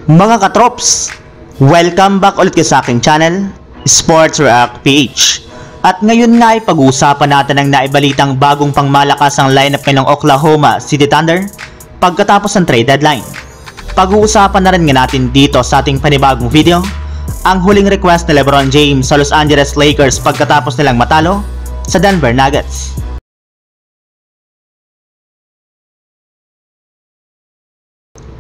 Mga katrops, welcome back ulit kayo sa aking channel, Sports React PH. At ngayon nga ay pag-uusapan natin ang naibalitang bagong pangmalakasang lineup ng Oklahoma City Thunder pagkatapos ng trade deadline. Pag-uusapan na rin nga natin dito sa ating panibagong video ang huling request ni LeBron James sa Los Angeles Lakers pagkatapos nilang matalo sa Denver Nuggets.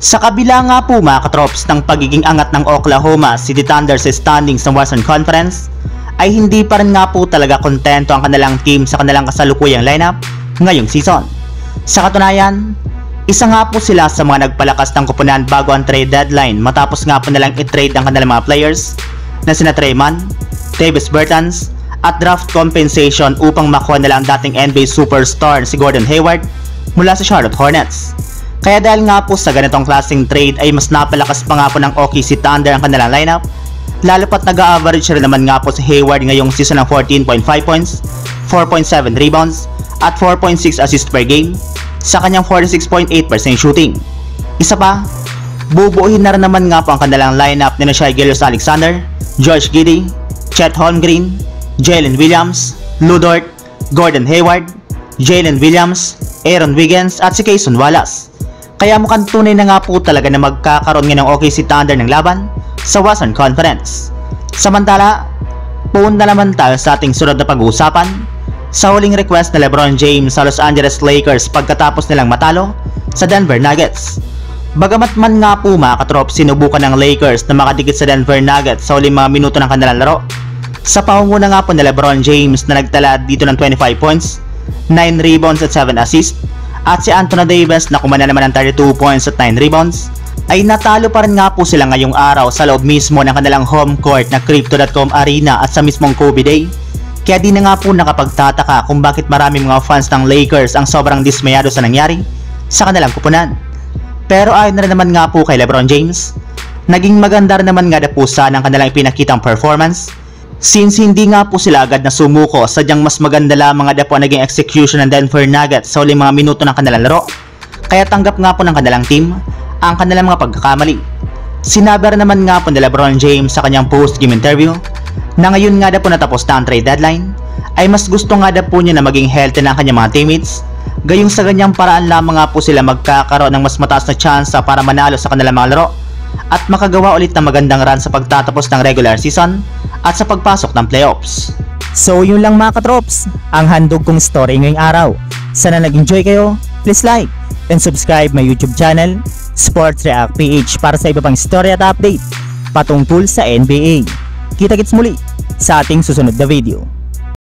Sa kabila nga po mga katrops ng pagiging angat ng Oklahoma City Thunder sa standings ng Western Conference, ay hindi pa rin nga po talaga kontento ang kanilang team sa kanilang kasalukuyang lineup ngayong season. Sa katunayan, isa nga po sila sa mga nagpalakas ng koponan bago ang trade deadline matapos nga po nalang i-trade ang kanilang mga players na sina Trey Mann, Davis Bertans at draft compensation upang makuha nila ang dating NBA superstar si Gordon Hayward mula sa Charlotte Hornets. Kaya dahil nga po sa ganitong klaseng trade ay mas napalakas pa nga po ng OKC Thunder ang kanilang lineup, lalo pat nag-a-average rin naman nga po si Hayward ngayong season ng 14.5 points, 4.7 rebounds at 4.6 assists per game sa kanyang 46.8% shooting. Isa pa, bubuuhin na rin naman nga po ang kanilang lineup ni Shai Gilgeous-Alexander, Josh Giddey, Chet Holmgren, Jalen Williams, Lu Dort, Gordon Hayward, Jalen Williams, Aaron Wiggins at si Cason Wallace. Kaya mukhang tunay na nga po talaga na magkakaroon nga ng OKC Thunder ng laban sa Western Conference. Samantala, pumunta naman tayo sa ating sunod na pag-uusapan sa huling request na LeBron James sa Los Angeles Lakers pagkatapos nilang matalo sa Denver Nuggets. Bagamat man nga po mga katrop, sinubukan ng Lakers na makadikit sa Denver Nuggets sa huling mga minuto ng kanilang laro, sa pangunguna nga po ni LeBron James na nagtala dito ng 25 points, 9 rebounds at 7 assists, at si Anthony Davis na kumana naman ng 32 points at 9 rebounds, ay natalo pa rin nga po sila ngayong araw sa loob mismo ng kanilang home court na Crypto.com Arena at sa mismong Kobe Day. Kaya di na nga po nakapagtataka kung bakit maraming mga fans ng Lakers ang sobrang dismayado sa nangyari sa kanilang kupunan. Pero ayon na rin naman nga po kay LeBron James, naging maganda rin naman nga na po sana ang kanilang pinakitang performance, since hindi nga po sila agad na sumuko, sadyang mas maganda lamang nga po naging execution ng Denver Nuggets sa huling mga minuto ng kanilang laro. Kaya tanggap nga po ng kanilang team ang kanilang mga pagkakamali. Sinabi rin naman nga po ni LeBron James sa kanyang post-game interview na ngayon nga po natapos na ang trade deadline, ay mas gusto nga po niya na maging healthy ng kanyang mga teammates, gayong sa ganyang paraan lamang nga po sila magkakaroon ng mas mataas na tsansa para manalo sa kanilang mga laro at makagawa ulit ng magandang run sa pagtatapos ng regular season at sa pagpasok ng playoffs. So yun lang mga katrops, ang handog kong story ngayong araw. Sana nag-enjoy kayo, please like and subscribe my YouTube channel, Sports React PH, para sa iba pang story at update patungkol sa NBA. Kita-kits muli sa ating susunod na video.